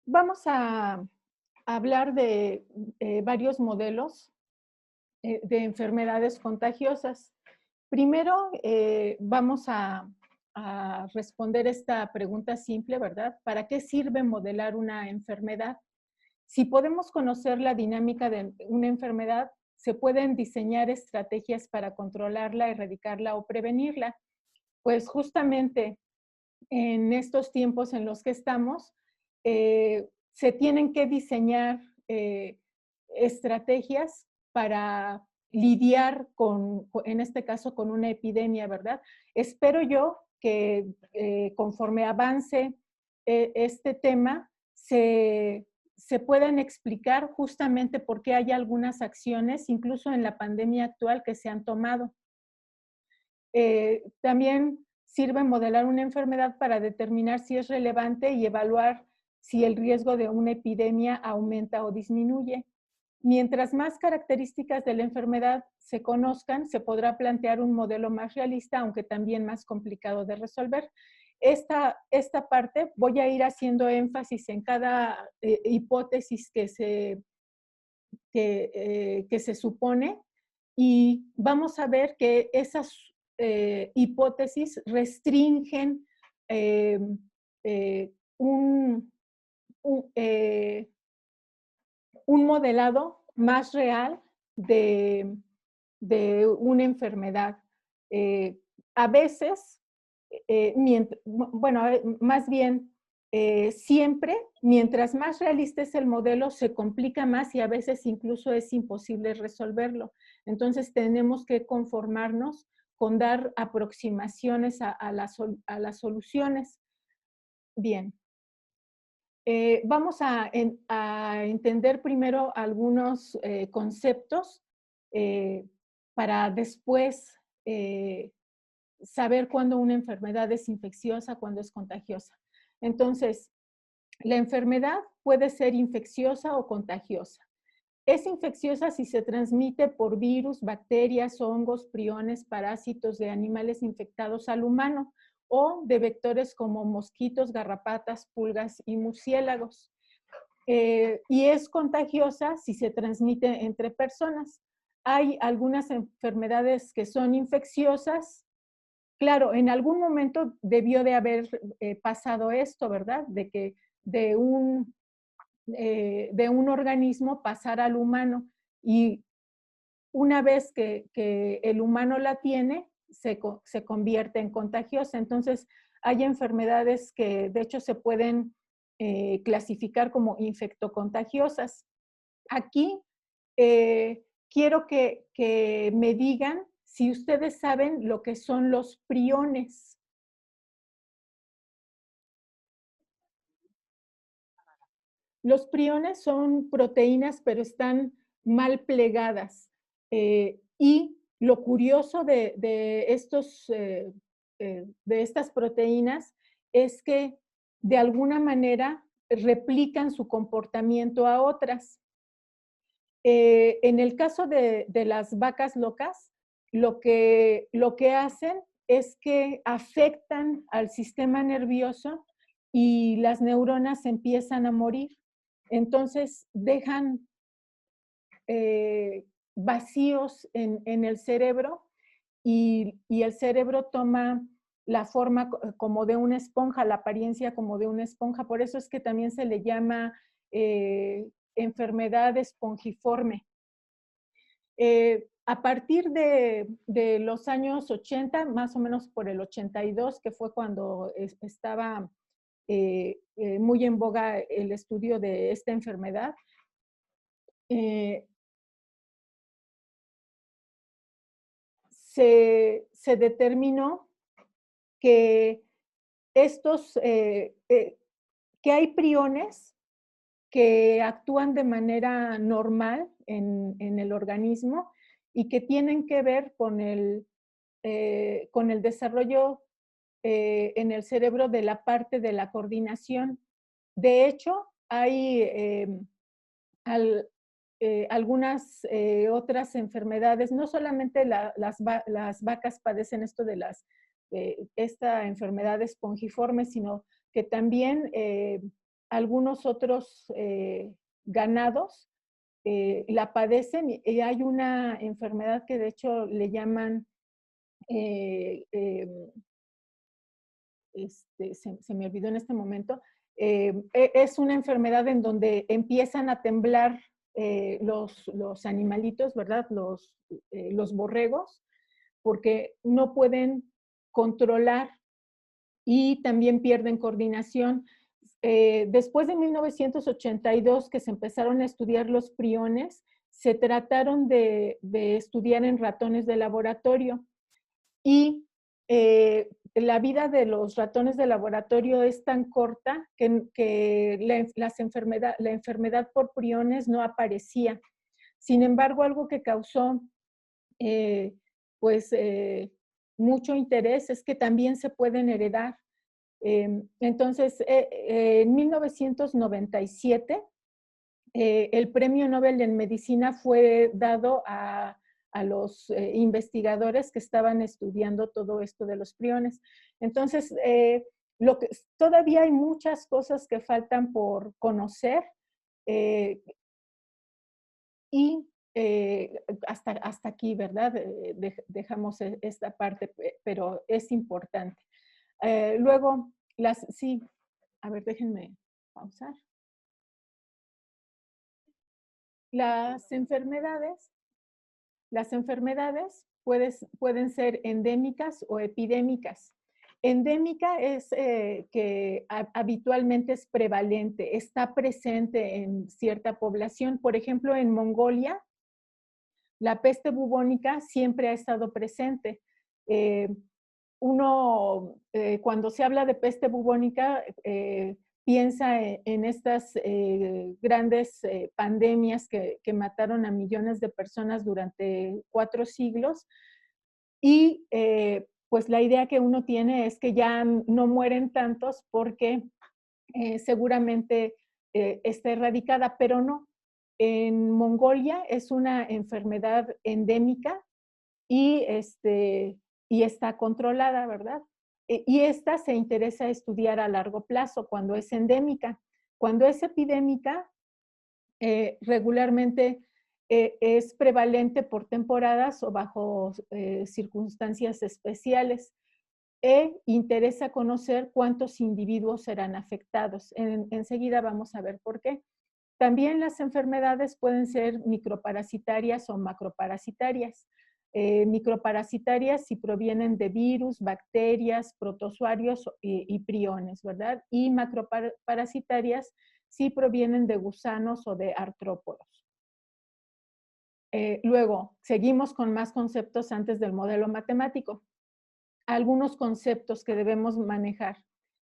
Vamos a hablar de varios modelos de enfermedades contagiosas. Primero, vamos a responder esta pregunta simple, ¿verdad? ¿Para qué sirve modelar una enfermedad? Si podemos conocer la dinámica de una enfermedad, se pueden diseñar estrategias para controlarla, erradicarla o prevenirla. Pues justamente en estos tiempos en los que estamos, se tienen que diseñar estrategias para lidiar en este caso, con una epidemia, ¿verdad? Espero yo que conforme avance este tema, se puedan explicar justamente por qué hay algunas acciones, incluso en la pandemia actual, que se han tomado. También sirve modelar una enfermedad para determinar si es relevante y evaluar si el riesgo de una epidemia aumenta o disminuye. Mientras más características de la enfermedad se conozcan, se podrá plantear un modelo más realista, aunque también más complicado de resolver. Esta parte voy a ir haciendo énfasis en cada hipótesis que se supone, y vamos a ver que esas hipótesis restringen eh, eh, un, un, eh, un modelado más real de, de una enfermedad. Eh, a veces, bueno, más bien, siempre, mientras más realista es el modelo, se complica más y a veces incluso es imposible resolverlo. Entonces tenemos que conformarnos con dar aproximaciones a las soluciones. Bien. Vamos a entender primero algunos conceptos eh, para después saber cuándo una enfermedad es infecciosa, cuándo es contagiosa. Entonces, la enfermedad puede ser infecciosa o contagiosa. Es infecciosa si se transmite por virus, bacterias, hongos, priones, parásitos de animales infectados al humano o de vectores como mosquitos, garrapatas, pulgas y murciélagos. Y es contagiosa si se transmite entre personas. Hay algunas enfermedades que son infecciosas. Claro, en algún momento debió de haber pasado esto, ¿verdad? De que de de un organismo pasar al humano, y una vez que el humano la tiene, se convierte en contagiosa. Entonces, hay enfermedades que de hecho se pueden clasificar como infectocontagiosas. Aquí quiero que me digan si ustedes saben lo que son los priones. Los priones son proteínas, pero están mal plegadas. Y lo curioso de estas proteínas es que de alguna manera replican su comportamiento a otras. En el caso de las vacas locas, lo que hacen es que afectan al sistema nervioso y las neuronas empiezan a morir. Entonces dejan vacíos en el cerebro, y el cerebro toma la forma como de una esponja, la apariencia como de una esponja. Por eso es que también se le llama enfermedad espongiforme. A partir de los años 80, más o menos por el 82, que fue cuando estaba muy en boga el estudio de esta enfermedad, eh, se determinó que estos, que hay priones que actúan de manera normal en el organismo y que tienen que ver con el desarrollo en el cerebro de la parte de la coordinación. De hecho, hay al, algunas otras enfermedades, no solamente las vacas padecen esto de esta enfermedad espongiforme, sino que también algunos otros ganados la padecen y hay una enfermedad que de hecho le llaman, se me olvidó en este momento, es una enfermedad en donde empiezan a temblar los animalitos, ¿verdad? Los borregos, porque no pueden controlar y también pierden coordinación. Después de 1982, que se empezaron a estudiar los priones, se trataron de estudiar en ratones de laboratorio y la vida de los ratones de laboratorio es tan corta que la enfermedad por priones no aparecía. Sin embargo, algo que causó eh, pues mucho interés es que también se pueden heredar. Entonces, en 1997, el Premio Nobel en Medicina fue dado a los investigadores que estaban estudiando todo esto de los priones. Entonces, todavía hay muchas cosas que faltan por conocer eh, y hasta aquí, ¿verdad? Dejamos esta parte, pero es importante. Luego, sí, a ver, déjenme pausar. Las enfermedades pueden ser endémicas o epidémicas. Endémica es que habitualmente es prevalente, está presente en cierta población. Por ejemplo, en Mongolia, la peste bubónica siempre ha estado presente. Cuando se habla de peste bubónica, piensa en estas grandes pandemias que mataron a millones de personas durante 4 siglos. Y pues la idea que uno tiene es que ya no mueren tantos porque seguramente está erradicada, pero no. En Mongolia es una enfermedad endémica y, y está controlada, ¿verdad? Y esta se interesa estudiar a largo plazo cuando es endémica. Cuando es epidémica, regularmente es prevalente por temporadas o bajo circunstancias especiales. Interesa conocer cuántos individuos serán afectados. Enseguida vamos a ver por qué. También las enfermedades pueden ser microparasitarias o macroparasitarias. Microparasitarias si provienen de virus, bacterias, protozoarios y priones, ¿verdad? Y macroparasitarias si provienen de gusanos o de artrópodos. Luego, seguimos con más conceptos antes del modelo matemático. Algunos conceptos que debemos manejar.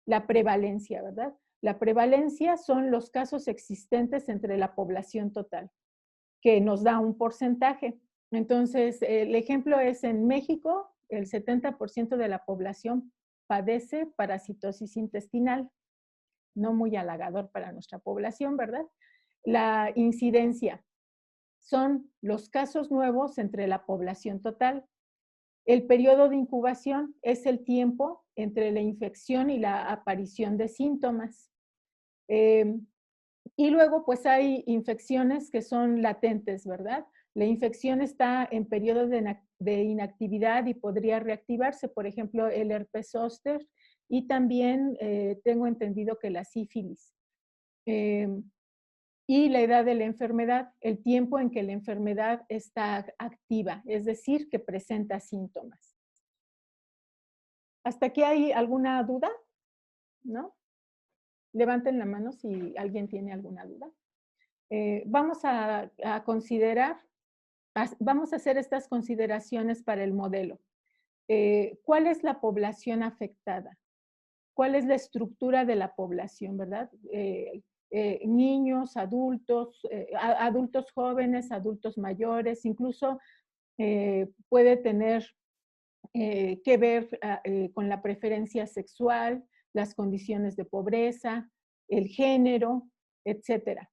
La prevalencia, ¿verdad? La prevalencia son los casos existentes entre la población total, que nos da un porcentaje. Entonces, el ejemplo es en México, el 70% de la población padece parasitosis intestinal. No muy halagador para nuestra población, ¿verdad? La incidencia son los casos nuevos entre la población total. El periodo de incubación es el tiempo entre la infección y la aparición de síntomas. Y luego, pues hay infecciones que son latentes, ¿verdad? La infección está en periodo de inactividad y podría reactivarse, por ejemplo, el herpes zóster y también tengo entendido que la sífilis. Y la edad de la enfermedad, el tiempo en que la enfermedad está activa, es decir, que presenta síntomas. ¿Hasta aquí hay alguna duda? ¿No? Levanten la mano si alguien tiene alguna duda. Vamos a considerar, vamos a hacer estas consideraciones para el modelo. ¿Cuál es la población afectada? ¿Cuál es la estructura de la población, verdad? Niños, adultos, adultos jóvenes, adultos mayores, incluso puede tener que ver con la preferencia sexual, las condiciones de pobreza, el género, etcétera.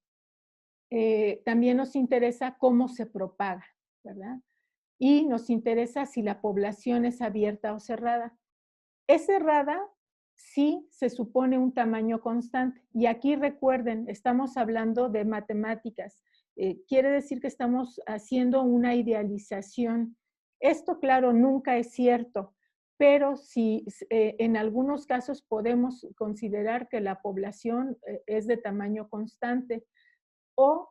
También nos interesa cómo se propaga, ¿verdad? Y nos interesa si la población es abierta o cerrada. Es cerrada sí se supone un tamaño constante. Y aquí recuerden, estamos hablando de matemáticas. Quiere decir que estamos haciendo una idealización. Esto, claro, nunca es cierto, pero sí, en algunos casos podemos considerar que la población es de tamaño constante. O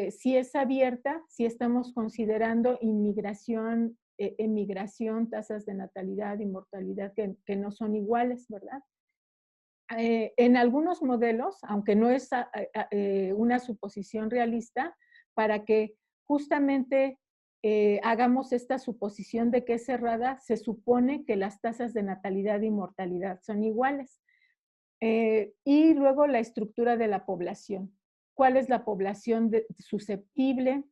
si es abierta, si estamos considerando inmigración, emigración, tasas de natalidad y mortalidad que no son iguales, ¿verdad? En algunos modelos, aunque no es una suposición realista, para que justamente hagamos esta suposición de que es cerrada, se supone que las tasas de natalidad y mortalidad son iguales. Y luego la estructura de la población. ¿Cuál es la población susceptible?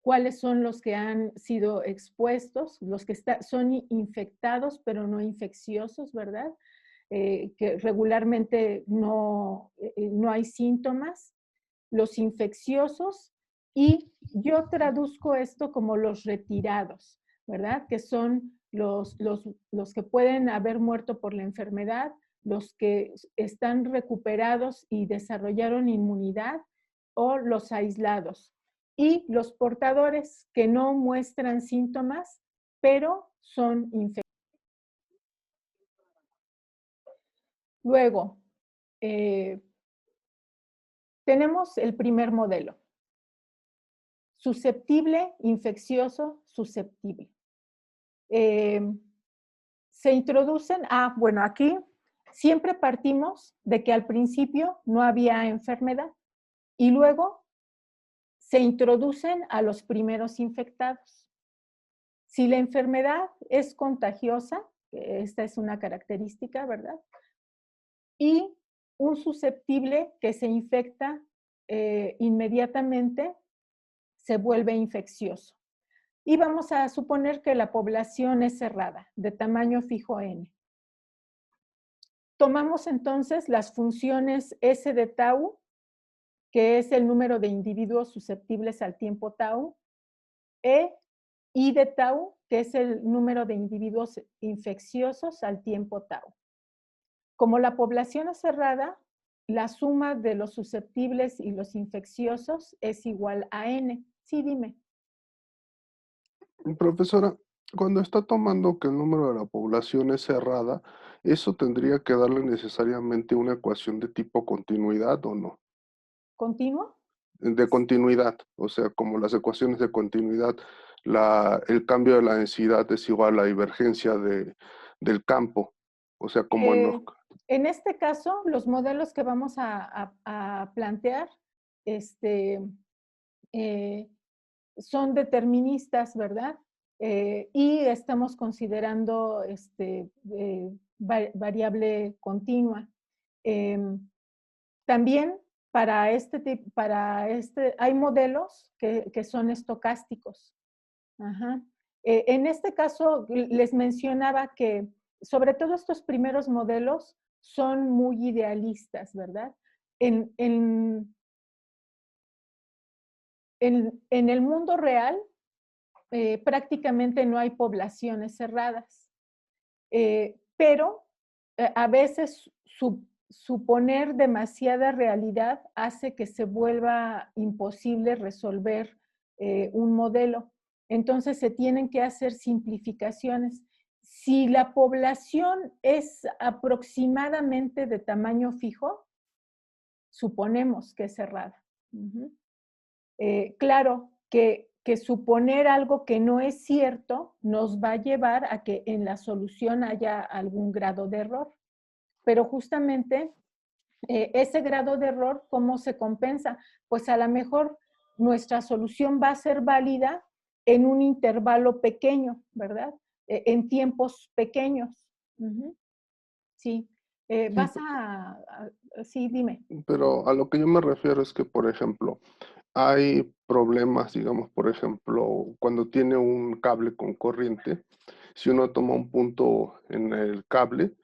¿Cuáles son los que han sido expuestos? Los que son infectados, pero no infecciosos, ¿verdad? Que regularmente no hay síntomas. Los infecciosos, y yo traduzco esto como los retirados, ¿verdad? Que son los que pueden haber muerto por la enfermedad, los que están recuperados y desarrollaron inmunidad, o los aislados. Y los portadores que no muestran síntomas, pero son infectados. Luego, tenemos el primer modelo. Susceptible, infeccioso, susceptible. Se introducen, bueno, aquí siempre partimos de que al principio no había enfermedad y luego se introducen a los primeros infectados. Si la enfermedad es contagiosa, esta es una característica, ¿verdad? Y un susceptible que se infecta inmediatamente se vuelve infeccioso. Y vamos a suponer que la población es cerrada, de tamaño fijo n. Tomamos entonces las funciones S de tau, que es el número de individuos susceptibles al tiempo tau, I de tau, que es el número de individuos infecciosos al tiempo tau. Como la población es cerrada, la suma de los susceptibles y los infecciosos es igual a n. Sí, dime. Profesora, cuando está tomando que el número de la población es cerrada, ¿eso tendría que darle necesariamente una ecuación de tipo continuidad o no? ¿Continuo? De continuidad, o sea, como las ecuaciones de continuidad, el cambio de la densidad es igual a la divergencia del campo, o sea, como en los... En este caso, los modelos que vamos a plantear eh, son deterministas, ¿verdad? Y estamos considerando variable continua. También hay modelos que son estocásticos. Ajá. En este caso, les mencionaba que sobre todo estos primeros modelos son muy idealistas, ¿verdad? En, en, en el mundo real, prácticamente no hay poblaciones cerradas, pero a veces suponer demasiada realidad hace que se vuelva imposible resolver un modelo. Entonces se tienen que hacer simplificaciones. Si la población es aproximadamente de tamaño fijo, suponemos que es cerrada. Claro que suponer algo que no es cierto nos va a llevar a que en la solución haya algún grado de error. Pero justamente ese grado de error, ¿cómo se compensa? Pues a lo mejor nuestra solución va a ser válida en un intervalo pequeño, ¿verdad? En tiempos pequeños. Sí. Sí, Sí, dime. pero a lo que yo me refiero es que, por ejemplo, hay problemas, digamos, por ejemplo, cuando tiene un cable con corriente, si uno toma un punto en el cable,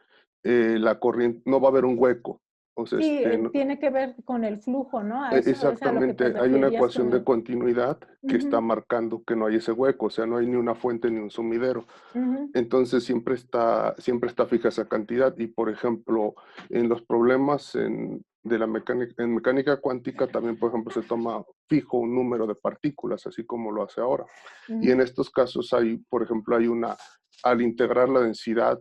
la corriente, no va a haber un hueco, O sea, Sí, tiene que ver con el flujo, ¿no? A eso es a lo que te exactamente, hay una referías ecuación con de el... continuidad que está Ujú, marcando que no hay ese hueco, o sea, no hay ni una fuente ni un sumidero. ujú, Entonces siempre está fija esa cantidad y, por ejemplo, en los problemas de la mecánica, en mecánica cuántica también, por ejemplo, se toma fijo un número de partículas, así como lo hace ahora. Y en ujú, estos casos hay, por ejemplo, al integrar la densidad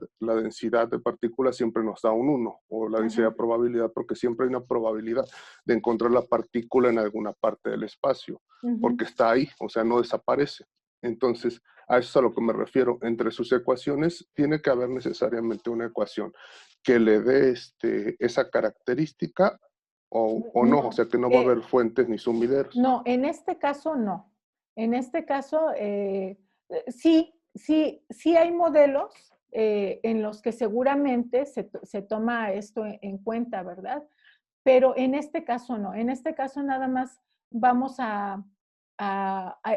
de partículas siempre nos da un uno o la densidad ajá, de probabilidad, porque siempre hay una probabilidad de encontrar la partícula en alguna parte del espacio, ujú. porque está ahí, o sea, no desaparece. Entonces, a eso es a lo que me refiero. Entre sus ecuaciones tiene que haber necesariamente una ecuación que le dé esa característica o no, o No, sea que no va a haber fuentes ni sumideros. no, en este caso no. En este caso, sí, sí, sí hay modelos en los que seguramente se toma esto en cuenta, ¿verdad? Pero en este caso no. En este caso nada más vamos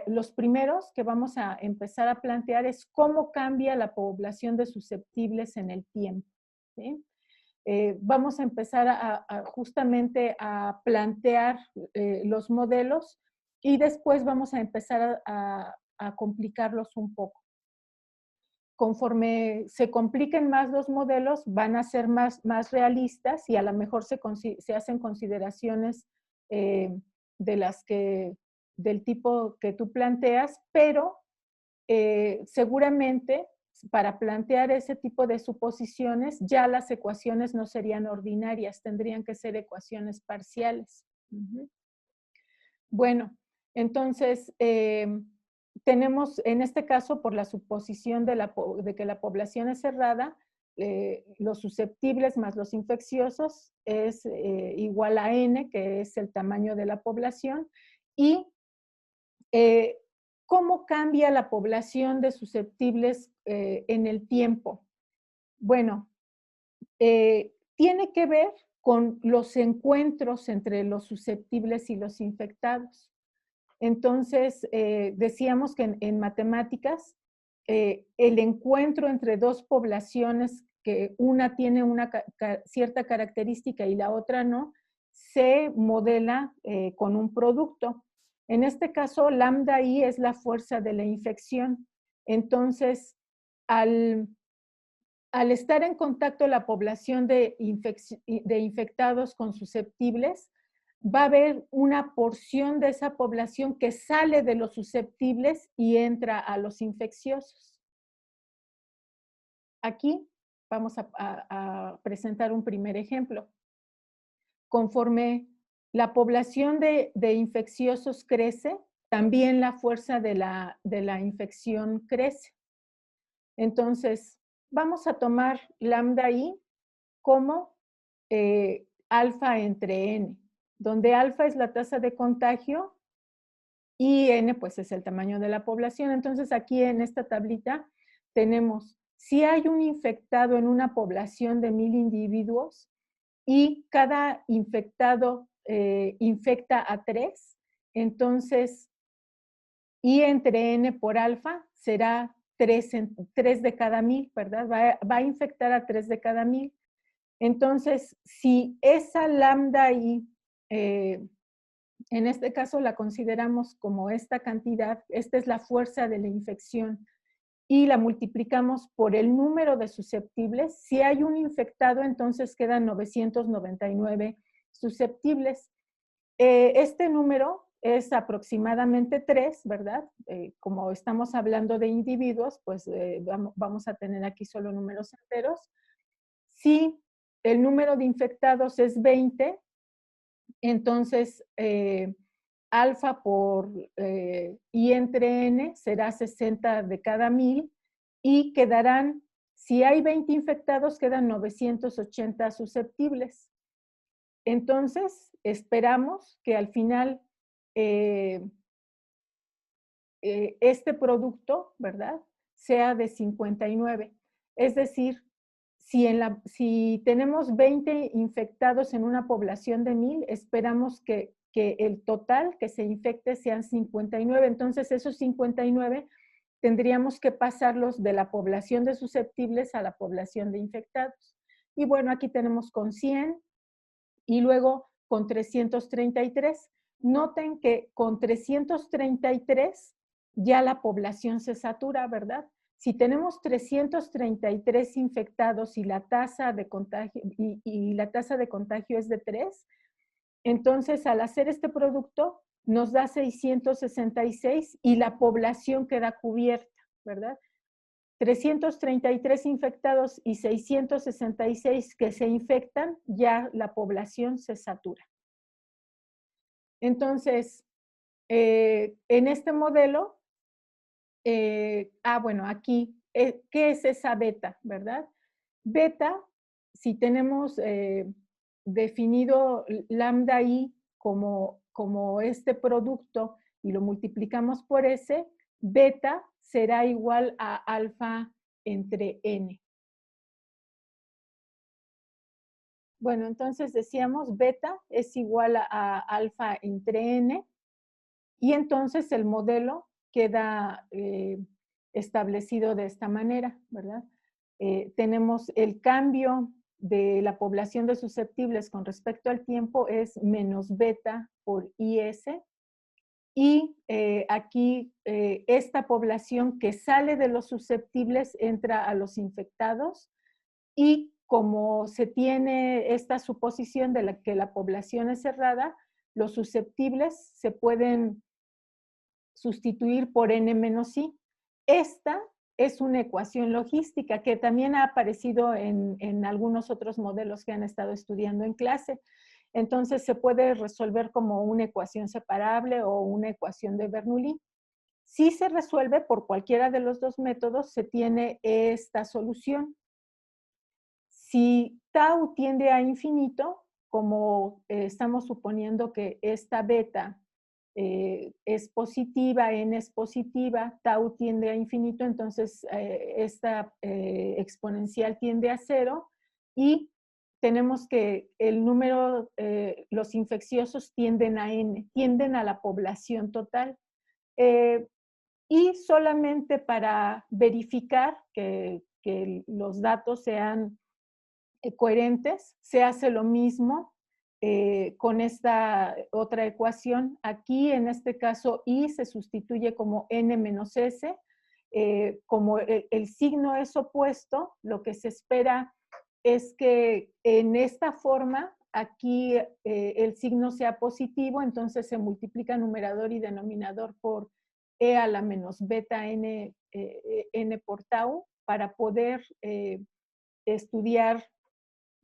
los primeros que vamos a empezar a plantear es cómo cambia la población de susceptibles en el tiempo. ¿Sí? Vamos a empezar justamente a plantear los modelos y después vamos a empezar a complicarlos un poco. Conforme se compliquen más los modelos, van a ser más realistas y a lo mejor se hacen consideraciones eh, de del tipo que tú planteas, pero seguramente para plantear ese tipo de suposiciones, ya las ecuaciones no serían ordinarias, tendrían que ser ecuaciones parciales. Ujú. Bueno, entonces, tenemos en este caso, por la suposición de que la población es cerrada, los susceptibles más los infecciosos es igual a n, que es el tamaño de la población, y eh, ¿cómo cambia la población de susceptibles en el tiempo? Bueno, tiene que ver con los encuentros entre los susceptibles y los infectados. Entonces, decíamos que en matemáticas, el encuentro entre dos poblaciones, que una tiene una cierta característica y la otra no, se modela con un producto. En este caso, lambda I es la fuerza de la infección. Entonces, al, al estar en contacto la población de infectados con susceptibles, va a haber una porción de esa población que sale de los susceptibles y entra a los infecciosos. Aquí vamos a presentar un primer ejemplo. Conforme la población de infecciosos crece, también la fuerza de la infección crece. Entonces, vamos a tomar lambda I como alfa entre n, donde alfa es la tasa de contagio y n pues es el tamaño de la población. Entonces aquí en esta tablita tenemos, si hay un infectado en una población de 1000 individuos y cada infectado infecta a 3, entonces I entre n por alfa será 3 de cada 1000, ¿verdad? Va a infectar a 3 de cada 1000. Entonces, si esa lambda I, en este caso la consideramos como esta cantidad, esta es la fuerza de la infección, y la multiplicamos por el número de susceptibles, si hay un infectado, entonces quedan 999 susceptibles. Este número es aproximadamente 3, ¿verdad? Como estamos hablando de individuos, pues vamos a tener aquí solo números enteros. Si el número de infectados es 20, entonces alfa por I entre n será 60 de cada 1000 y quedarán, si hay 20 infectados, quedan 980 susceptibles. Entonces, esperamos que al final este producto, ¿verdad? Sea de 59. Es decir, si tenemos 20 infectados en una población de 1000, esperamos que el total que se infecte sean 59. Entonces, esos 59 tendríamos que pasarlos de la población de susceptibles a la población de infectados. Y bueno, aquí tenemos con 100, y luego con 333. Noten que con 333 ya la población se satura, ¿verdad? Si tenemos 333 infectados y la tasa de contagio, la tasa de contagio es de 3, entonces al hacer este producto nos da 666 y la población queda cubierta, ¿verdad? 333 infectados y 666 que se infectan, ya la población se satura. Entonces, en este modelo, bueno, aquí, ¿qué es esa beta, verdad? Beta, si tenemos definido lambda i como este producto y lo multiplicamos por S, beta será igual a alfa entre n. Bueno, entonces decíamos beta es igual a alfa entre n y entonces el modelo queda establecido de esta manera, ¿verdad? Tenemos el cambio de la población de susceptibles con respecto al tiempo es menos beta por IS y aquí esta población que sale de los susceptibles entra a los infectados y como se tiene esta suposición de que la población es cerrada, los susceptibles se pueden sustituir por n-i. Esta es una ecuación logística que también ha aparecido en algunos otros modelos que han estado estudiando en clase. Entonces se puede resolver como una ecuación separable o una ecuación de Bernoulli. Si se resuelve por cualquiera de los dos métodos, se tiene esta solución. Si tau tiende a infinito, como estamos suponiendo que esta beta es positiva, n es positiva, tau tiende a infinito, entonces esta exponencial tiende a 0 y tenemos que el número, los infecciosos tienden a n, tienden a la población total. Y solamente para verificar que los datos sean coherentes, se hace lo mismo con esta otra ecuación. Aquí, en este caso, I se sustituye como N menos S. Como el signo es opuesto, lo que se espera es que en esta forma, aquí el signo sea positivo, entonces se multiplica numerador y denominador por E a la menos beta N, N por tau, para poder estudiar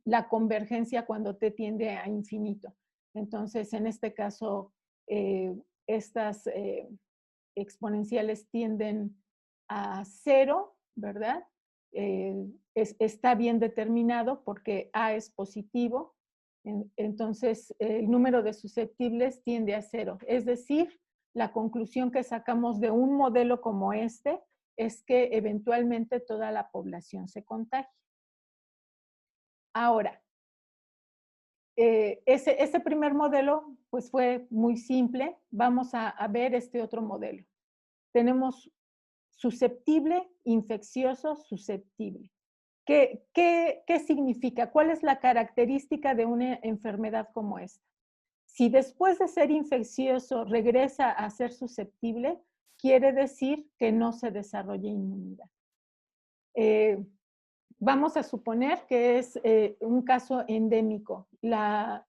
la convergencia cuando t tiende a infinito. Entonces, en este caso, estas exponenciales tienden a 0, ¿verdad? Está bien determinado porque A es positivo, entonces el número de susceptibles tiende a 0. Es decir, la conclusión que sacamos de un modelo como este es que eventualmente toda la población se contagia. Ahora, ese primer modelo pues fue muy simple. Vamos a ver este otro modelo. Tenemos susceptible, infeccioso, susceptible. ¿Qué significa? ¿Cuál es la característica de una enfermedad como esta? Si después de ser infeccioso regresa a ser susceptible, quiere decir que no se desarrolla inmunidad. Vamos a suponer que es un caso endémico. La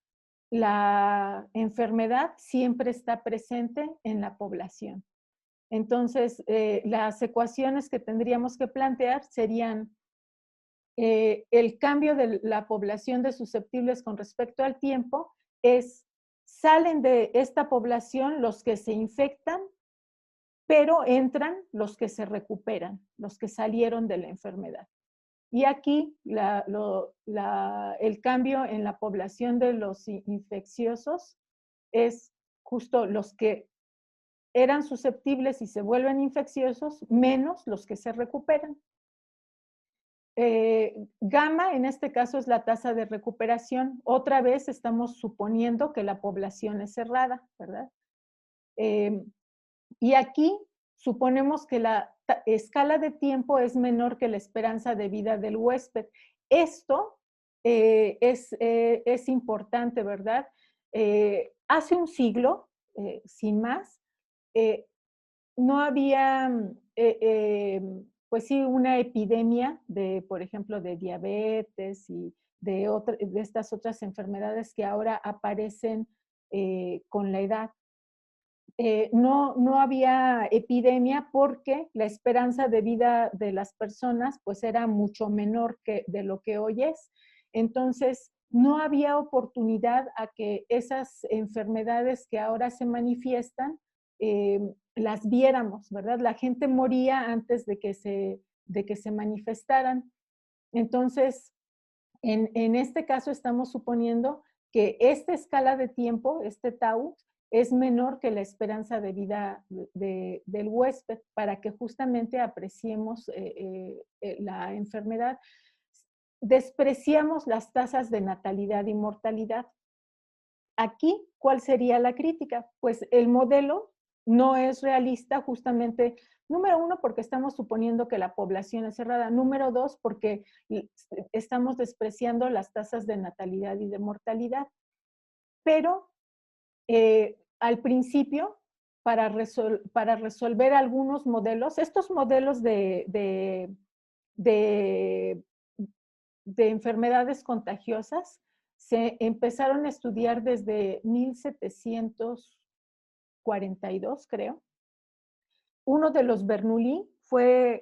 enfermedad siempre está presente en la población. Entonces, las ecuaciones que tendríamos que plantear serían el cambio de la población de susceptibles con respecto al tiempo salen de esta población los que se infectan, pero entran los que se recuperan, los que salieron de la enfermedad. Y aquí el cambio en la población de los infecciosos es justo los que eran susceptibles y se vuelven infecciosos, menos los que se recuperan. Gamma, en este caso, es la tasa de recuperación. Otra vez estamos suponiendo que la población es cerrada, ¿verdad? Y aquí suponemos que la escala de tiempo es menor que la esperanza de vida del huésped. Esto es importante, ¿verdad? Hace un siglo, sin más, eh, no había, pues sí, una epidemia de, por ejemplo, de diabetes y de estas otras enfermedades que ahora aparecen con la edad. No había epidemia porque la esperanza de vida de las personas pues era mucho menor que de lo que hoy es. Entonces, no había oportunidad a que esas enfermedades que ahora se manifiestan las viéramos, ¿verdad? La gente moría antes de que se manifestaran. Entonces, en este caso estamos suponiendo que esta escala de tiempo, este tau, es menor que la esperanza de vida del huésped para que justamente apreciemos la enfermedad. Despreciamos las tasas de natalidad y mortalidad. Aquí, ¿cuál sería la crítica? Pues el modelo no es realista justamente, número uno, porque estamos suponiendo que la población es cerrada. Número dos, porque estamos despreciando las tasas de natalidad y de mortalidad. Pero al principio, para resolver algunos modelos, estos modelos de de enfermedades contagiosas se empezaron a estudiar desde 1742, creo. Uno de los Bernoulli fue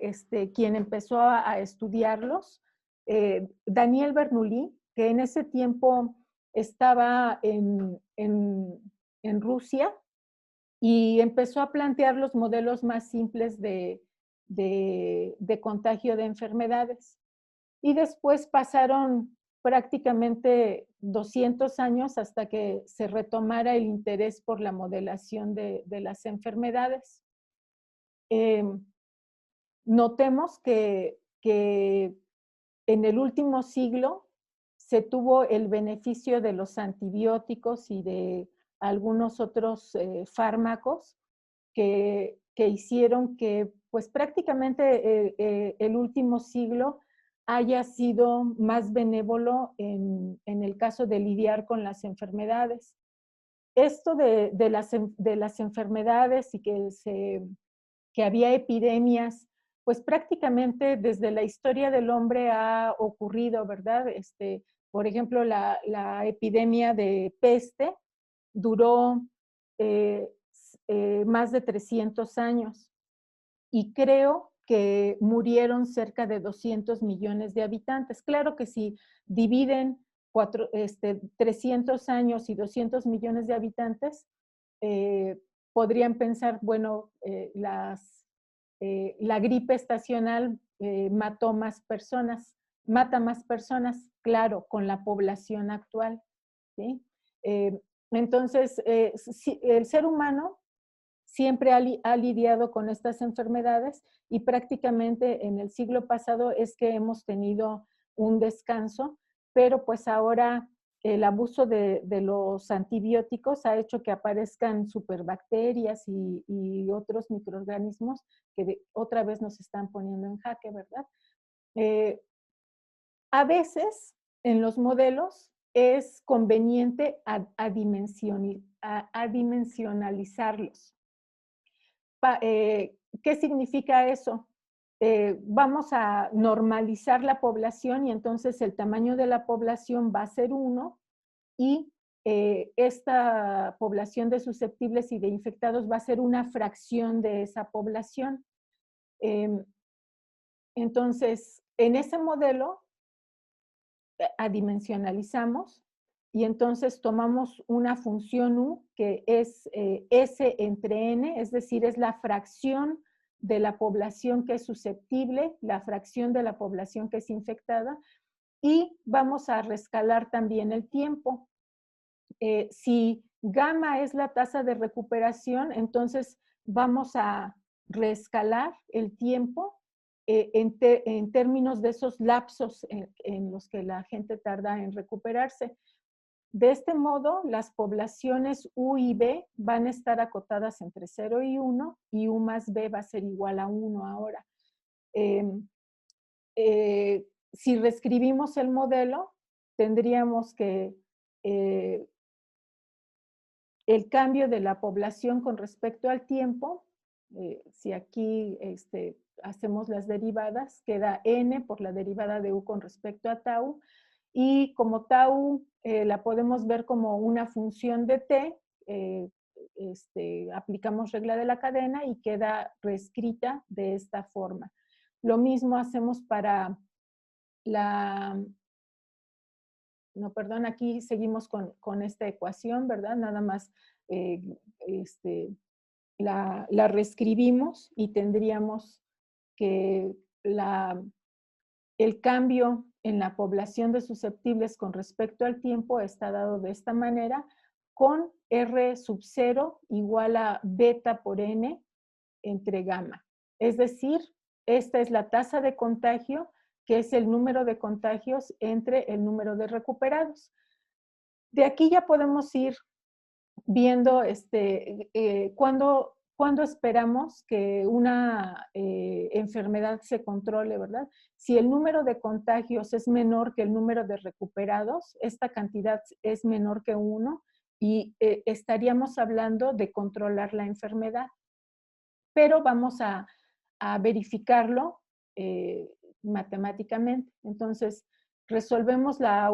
quien empezó a estudiarlos. Daniel Bernoulli, que en ese tiempo estaba en Rusia y empezó a plantear los modelos más simples de contagio de enfermedades. Y después pasaron prácticamente 200 años hasta que se retomara el interés por la modelación de las enfermedades. Notemos que en el último siglo se tuvo el beneficio de los antibióticos y de algunos otros fármacos que hicieron que pues prácticamente el último siglo haya sido más benévolo en el caso de lidiar con las enfermedades. Esto de las enfermedades y que había epidemias, pues prácticamente desde la historia del hombre ha ocurrido, ¿verdad? Por ejemplo, la epidemia de peste duró eh, más de 300 años y creo que murieron cerca de 200 millones de habitantes. Claro que si dividen 300 años y 200 millones de habitantes, eh, podrían pensar, bueno, la gripe estacional mató más personas, mata más personas, claro, con la población actual, ¿sí? Entonces, el ser humano siempre ha lidiado con estas enfermedades y prácticamente en el siglo pasado es que hemos tenido un descanso, pero pues ahora el abuso de los antibióticos ha hecho que aparezcan superbacterias y otros microorganismos que otra vez nos están poniendo en jaque, ¿verdad? Eh, a veces en los modelos es conveniente adimensionalizarlos. ¿Qué significa eso? Vamos a normalizar la población y entonces el tamaño de la población va a ser 1 y esta población de susceptibles y de infectados va a ser una fracción de esa población. Entonces, en ese modelo adimensionalizamos y entonces tomamos una función U que es S entre N, es decir, es la fracción de la población que es susceptible, la fracción de la población que es infectada, y vamos a rescalar también el tiempo. Si gamma es la tasa de recuperación, entonces vamos a reescalar el tiempo en términos de esos lapsos en los que la gente tarda en recuperarse. De este modo, las poblaciones U y B van a estar acotadas entre 0 y 1 y U más B va a ser igual a 1 ahora. Si reescribimos el modelo, tendríamos que el cambio de la población con respecto al tiempo, si aquí hacemos las derivadas, queda n por la derivada de u con respecto a tau, y como tau la podemos ver como una función de t, aplicamos regla de la cadena y queda reescrita de esta forma. Lo mismo hacemos para no, perdón, aquí seguimos con esta ecuación, ¿verdad? Nada más eh, la reescribimos y tendríamos que el cambio en la población de susceptibles con respecto al tiempo está dado de esta manera, con R sub 0 igual a beta por N entre gamma. Es decir, esta es la tasa de contagio, que es el número de contagios entre el número de recuperados. De aquí ya podemos ir viendo cuándo esperamos que una enfermedad se controle, ¿verdad? Si el número de contagios es menor que el número de recuperados, esta cantidad es menor que 1 y estaríamos hablando de controlar la enfermedad. Pero vamos a verificarlo matemáticamente. Entonces, resolvemos la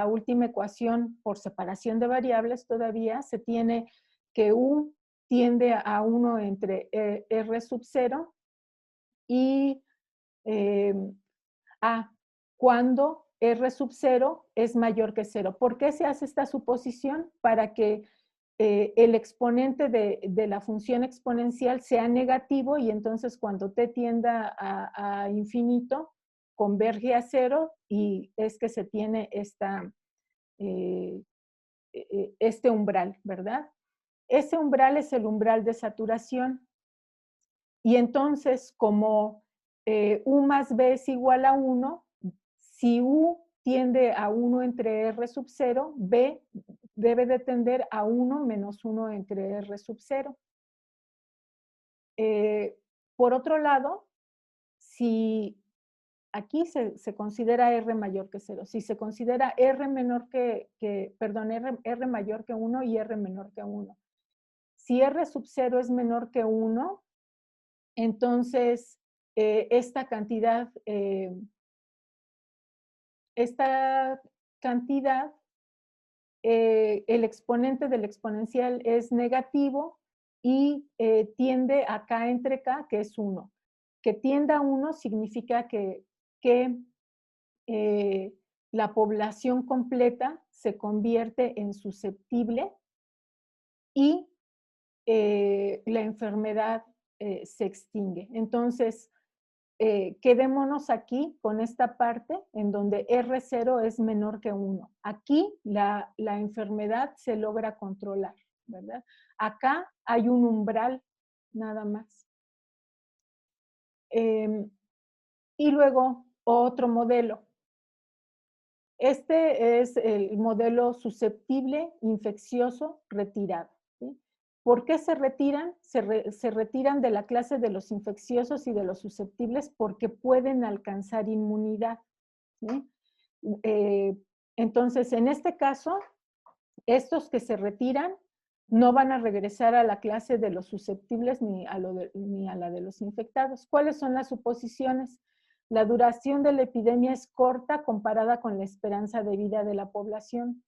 última ecuación por separación de variables todavía. Se tiene que U tiende a 1 entre R sub 0 y A cuando R sub 0 es mayor que 0. ¿Por qué se hace esta suposición? Para que el exponente de la función exponencial sea negativo y entonces cuando t tienda a infinito, converge a 0 y es que se tiene este umbral, ¿verdad? Ese umbral es el umbral de saturación. Y entonces, como U más B es igual a 1, si U tiende a 1 entre R sub 0, B debe de tender a 1 menos 1 entre R sub 0. Por otro lado, si aquí se considera R mayor que 0, si se considera R menor R mayor que 1 y R menor que 1. Si R sub 0 es menor que 1, entonces esta cantidad el exponente del exponencial es negativo y tiende a K entre K, que es 1. Que tienda a 1 significa que la población completa se convierte en susceptible y la enfermedad se extingue. Entonces, quedémonos aquí con esta parte en donde R0 es menor que 1. Aquí la enfermedad se logra controlar, ¿verdad? Acá hay un umbral nada más. Y luego otro modelo. Este es el modelo susceptible, infeccioso, retirado. ¿Sí? ¿Por qué se retiran? Se retiran de la clase de los infecciosos y de los susceptibles porque pueden alcanzar inmunidad. ¿Sí? Entonces, en este caso, estos que se retiran no van a regresar a la clase de los susceptibles ni a la de los infectados. ¿Cuáles son las suposiciones? La duración de la epidemia es corta comparada con la esperanza de vida de la población.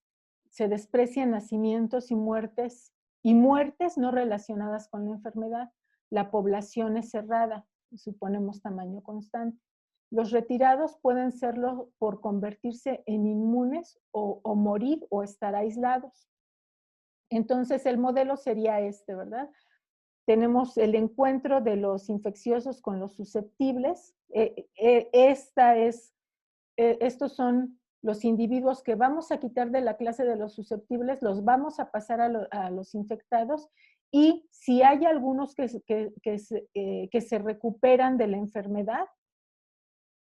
Se desprecian nacimientos y muertes no relacionadas con la enfermedad. La población es cerrada, suponemos tamaño constante. Los retirados pueden serlo por convertirse en inmunes o morir o estar aislados. Entonces el modelo sería este, ¿verdad? Tenemos el encuentro de los infecciosos con los susceptibles. Estos son los individuos que vamos a quitar de la clase de los susceptibles, los vamos a pasar a los infectados y si hay algunos que se recuperan de la enfermedad,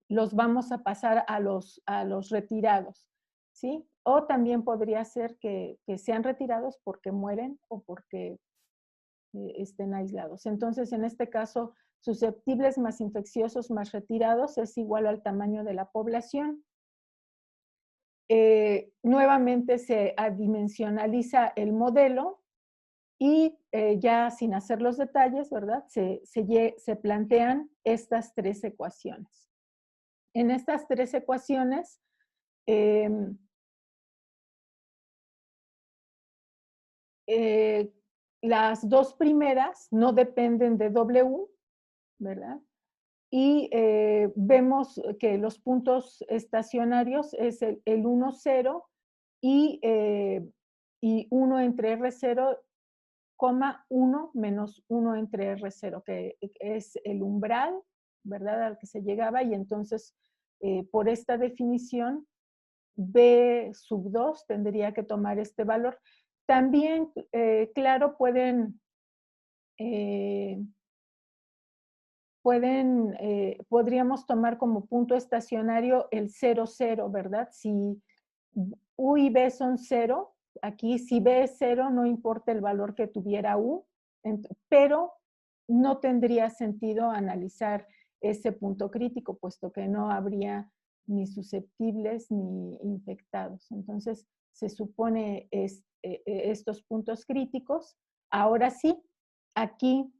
los vamos a pasar a los retirados, ¿sí? O también podría ser que sean retirados porque mueren o porque estén aislados. Entonces, en este caso, susceptibles más infecciosos más retirados es igual al tamaño de la población. nuevamente se adimensionaliza el modelo y ya sin hacer los detalles, ¿verdad? Se plantean estas tres ecuaciones. En estas tres ecuaciones, las dos primeras no dependen de W, ¿verdad? Y vemos que los puntos estacionarios es el 1, 0 y 1 entre R0, 1 menos 1 entre R0, que es el umbral, ¿verdad? Al que se llegaba, y entonces por esta definición B sub 2 tendría que tomar este valor. También, claro, podríamos tomar como punto estacionario el 0, 0, ¿verdad? Si U y B son 0, aquí si B es 0, no importa el valor que tuviera U, pero no tendría sentido analizar ese punto crítico, puesto que no habría ni susceptibles ni infectados. Entonces, se supone estos puntos críticos. Ahora sí, aquí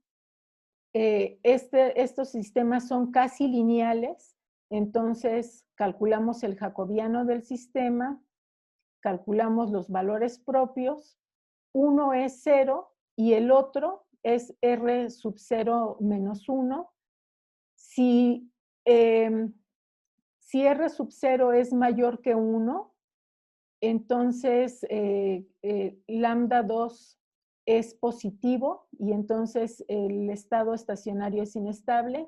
estos sistemas son casi lineales, entonces calculamos el jacobiano del sistema, calculamos los valores propios, uno es 0 y el otro es R sub 0 menos 1. Si, si R sub 0 es mayor que 1, entonces lambda 2 es positivo y entonces el estado estacionario es inestable.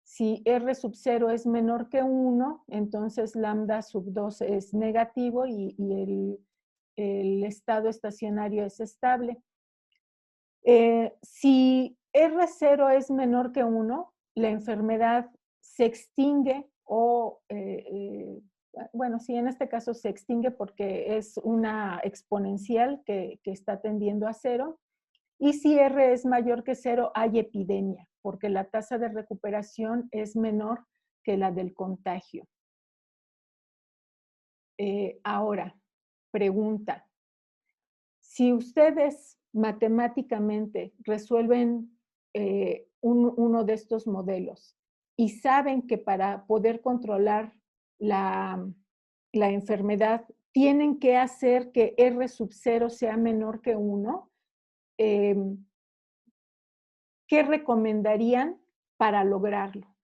Si R sub 0 es menor que 1, entonces lambda sub 2 es negativo y el estado estacionario es estable. Si R0 es menor que 1, la enfermedad se extingue o bueno, sí, en este caso se extingue porque es una exponencial que está tendiendo a 0. Y si R es mayor que 0, hay epidemia, porque la tasa de recuperación es menor que la del contagio. Ahora, pregunta. Si ustedes matemáticamente resuelven uno de estos modelos y saben que para poder controlar la enfermedad tienen que hacer que R sub 0 sea menor que 1, ¿qué recomendarían para lograrlo?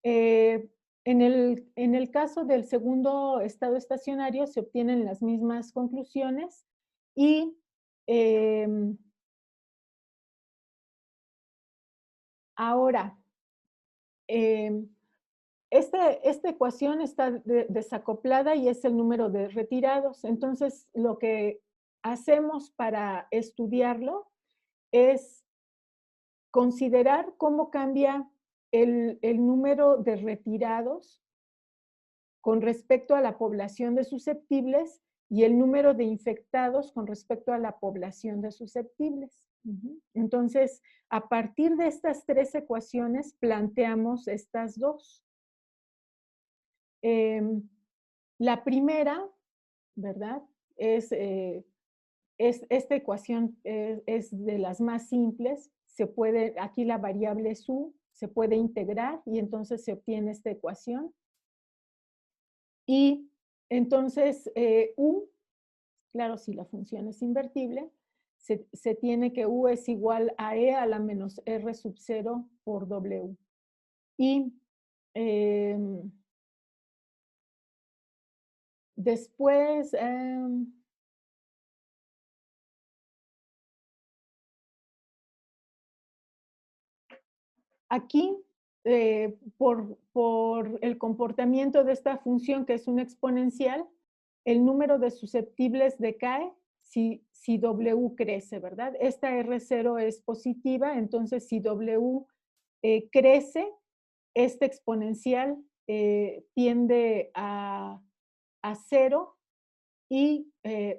En el caso del segundo estado estacionario se obtienen las mismas conclusiones y ahora, esta ecuación está desacoplada y es el número de retirados. Entonces, lo que hacemos para estudiarlo es considerar cómo cambia el número de retirados con respecto a la población de susceptibles y el número de infectados con respecto a la población de susceptibles. Entonces, a partir de estas tres ecuaciones, planteamos estas dos. La primera, ¿verdad? Esta ecuación es de las más simples. Aquí la variable es U, se puede integrar y entonces se obtiene esta ecuación. Y entonces U, claro, si la función es invertible, se tiene que U es igual a E a la menos R sub 0 por W. Y después, aquí, por el comportamiento de esta función, que es una exponencial, el número de susceptibles decae si W crece, ¿verdad? Esta R0 es positiva, entonces si W crece, esta exponencial tiende a 0 y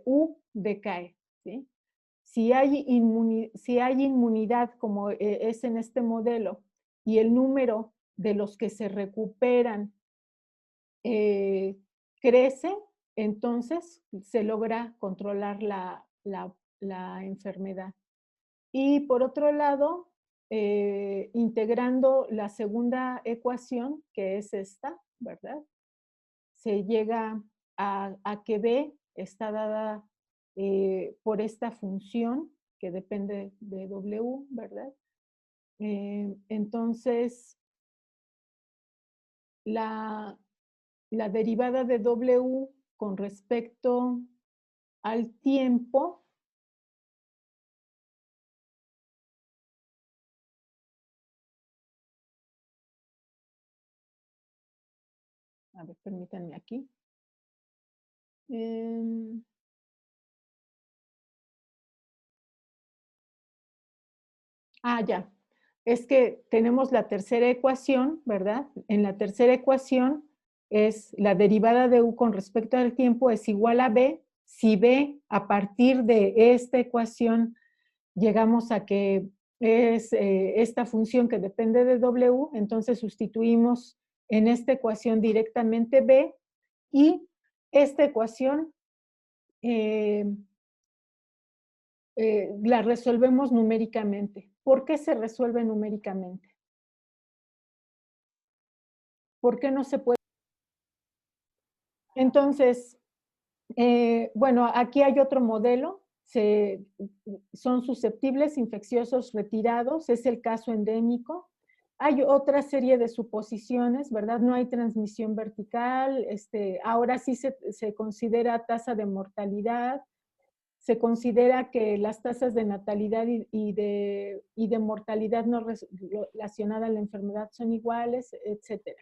U decae, ¿sí? Si hay inmunidad, como es en este modelo, y el número de los que se recuperan crece, entonces se logra controlar la enfermedad. Y por otro lado, integrando la segunda ecuación, que es esta, ¿verdad? Se llega a que B está dada por esta función que depende de W, ¿verdad? Entonces, la derivada de W con respecto al tiempo a ver, permítanme aquí. Ya. Es que tenemos la tercera ecuación, ¿verdad? En la tercera ecuación es la derivada de U con respecto al tiempo es igual a B. Si B, a partir de esta ecuación, llegamos a que es esta función que depende de W, entonces sustituimos en esta ecuación directamente B y esta ecuación la resolvemos numéricamente. ¿Por qué se resuelve numéricamente? ¿Por qué no se puede? Entonces, bueno, aquí hay otro modelo. Son susceptibles, infecciosos, retirados. Es el caso endémico. Hay otra serie de suposiciones, ¿verdad? No hay transmisión vertical. Ahora sí se considera tasa de mortalidad. Se considera que las tasas de natalidad y de mortalidad no relacionada a la enfermedad son iguales, etc.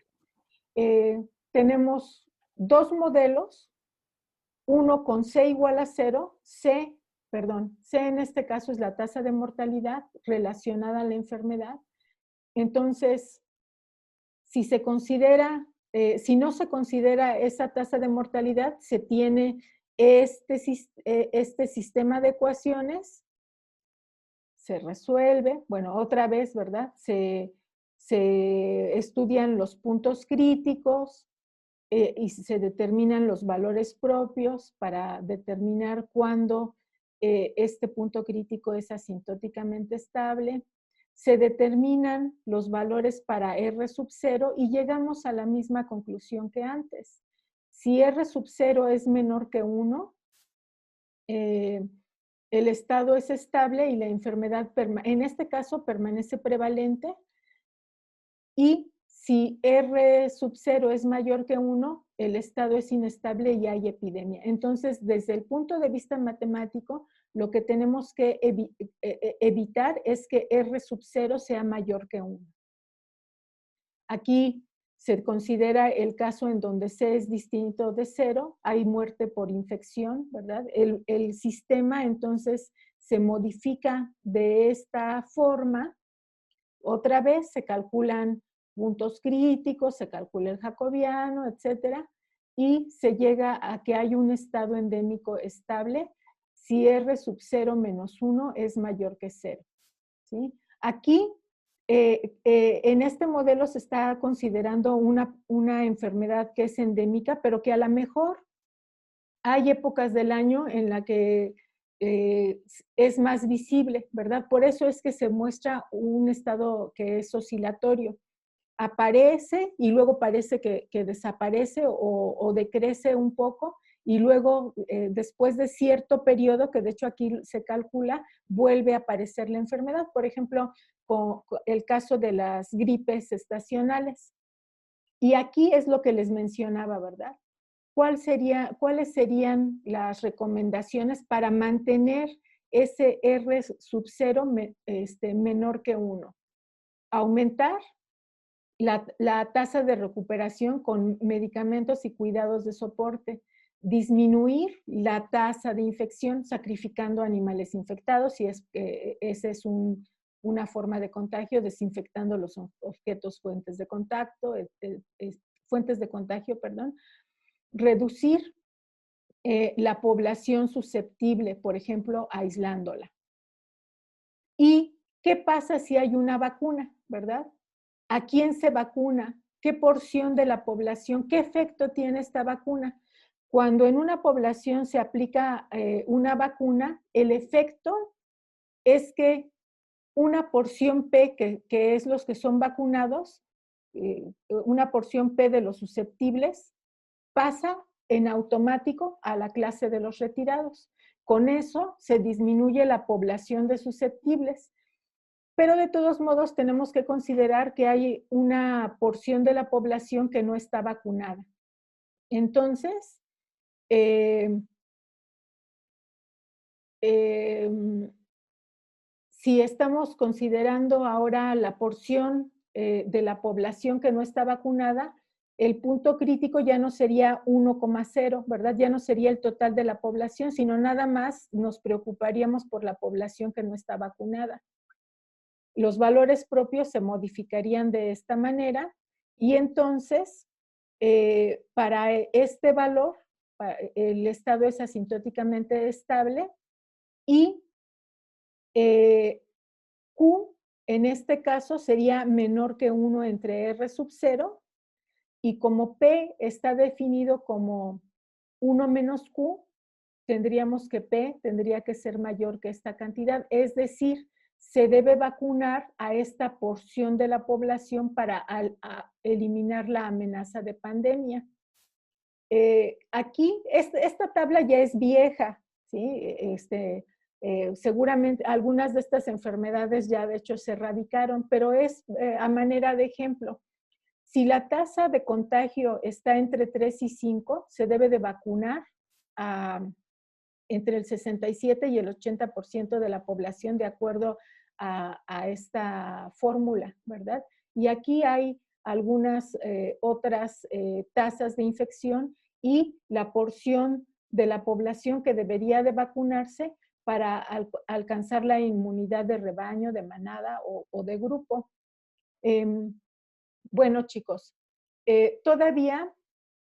Tenemos dos modelos, uno con C igual a 0, C en este caso es la tasa de mortalidad relacionada a la enfermedad. Entonces, si no se considera esa tasa de mortalidad, se tiene este sistema de ecuaciones, se resuelve, bueno, otra vez, ¿verdad? Se estudian los puntos críticos y se determinan los valores propios para determinar cuándo este punto crítico es asintóticamente estable. Se determinan los valores para R sub 0 y llegamos a la misma conclusión que antes. Si R sub 0 es menor que 1, el estado es estable y la enfermedad, en este caso, permanece prevalente. Y si R sub 0 es mayor que 1, el estado es inestable y hay epidemia. Entonces, desde el punto de vista matemático, lo que tenemos que evitar es que R sub 0 sea mayor que 1. Aquí se considera el caso en donde C es distinto de 0, hay muerte por infección, ¿verdad? El sistema entonces se modifica de esta forma. Otra vez se calculan puntos críticos, se calcula el jacobiano, etcétera, y se llega a que hay un estado endémico estable si R sub 0 menos 1 es mayor que 0. ¿Sí? Aquí, en este modelo se está considerando una enfermedad que es endémica, pero que a lo mejor hay épocas del año en la que es más visible, ¿verdad? Por eso es que se muestra un estado que es oscilatorio. Aparece y luego parece que desaparece o decrece un poco y luego después de cierto periodo, que de hecho aquí se calcula, vuelve a aparecer la enfermedad. Por ejemplo, con el caso de las gripes estacionales. Y aquí es lo que les mencionaba, ¿verdad? ¿Cuáles serían las recomendaciones para mantener ese R sub 0 menor que 1? Aumentar la tasa de recuperación con medicamentos y cuidados de soporte. Disminuir la tasa de infección sacrificando animales infectados, si esa es una forma de contagio, desinfectando los objetos fuentes de contacto, fuentes de contagio, perdón. Reducir la población susceptible, por ejemplo, aislándola. ¿Y qué pasa si hay una vacuna, verdad? ¿A quién se vacuna? ¿Qué porción de la población? ¿Qué efecto tiene esta vacuna? cuando en una población se aplica una vacuna, el efecto es que una porción P, que es los que son vacunados, una porción P de los susceptibles, pasa en automático a la clase de los retirados. Con eso se disminuye la población de susceptibles. Pero de todos modos tenemos que considerar que hay una porción de la población que no está vacunada. Entonces, si estamos considerando ahora la porción de la población que no está vacunada, el punto crítico ya no sería 1,0, ¿verdad? Ya no sería el total de la población, sino nada más nos preocuparíamos por la población que no está vacunada. Los valores propios se modificarían de esta manera y entonces, para este valor, el estado es asintóticamente estable y Q, en este caso, sería menor que 1 entre R sub 0, y como P está definido como 1 menos Q, tendríamos que P tendría que ser mayor que esta cantidad, es decir, se debe vacunar a esta porción de la población para eliminar la amenaza de pandemia. Aquí, esta tabla ya es vieja, ¿sí? Seguramente algunas de estas enfermedades ya de hecho se erradicaron, pero es a manera de ejemplo. Si la tasa de contagio está entre 3 y 5, se debe de vacunar entre el 67 y el 80% de la población de acuerdo a esta fórmula, ¿verdad? Y aquí hay algunas otras tasas de infección y la porción de la población que debería de vacunarse para alcanzar la inmunidad de rebaño, de manada o de grupo. Bueno, chicos, todavía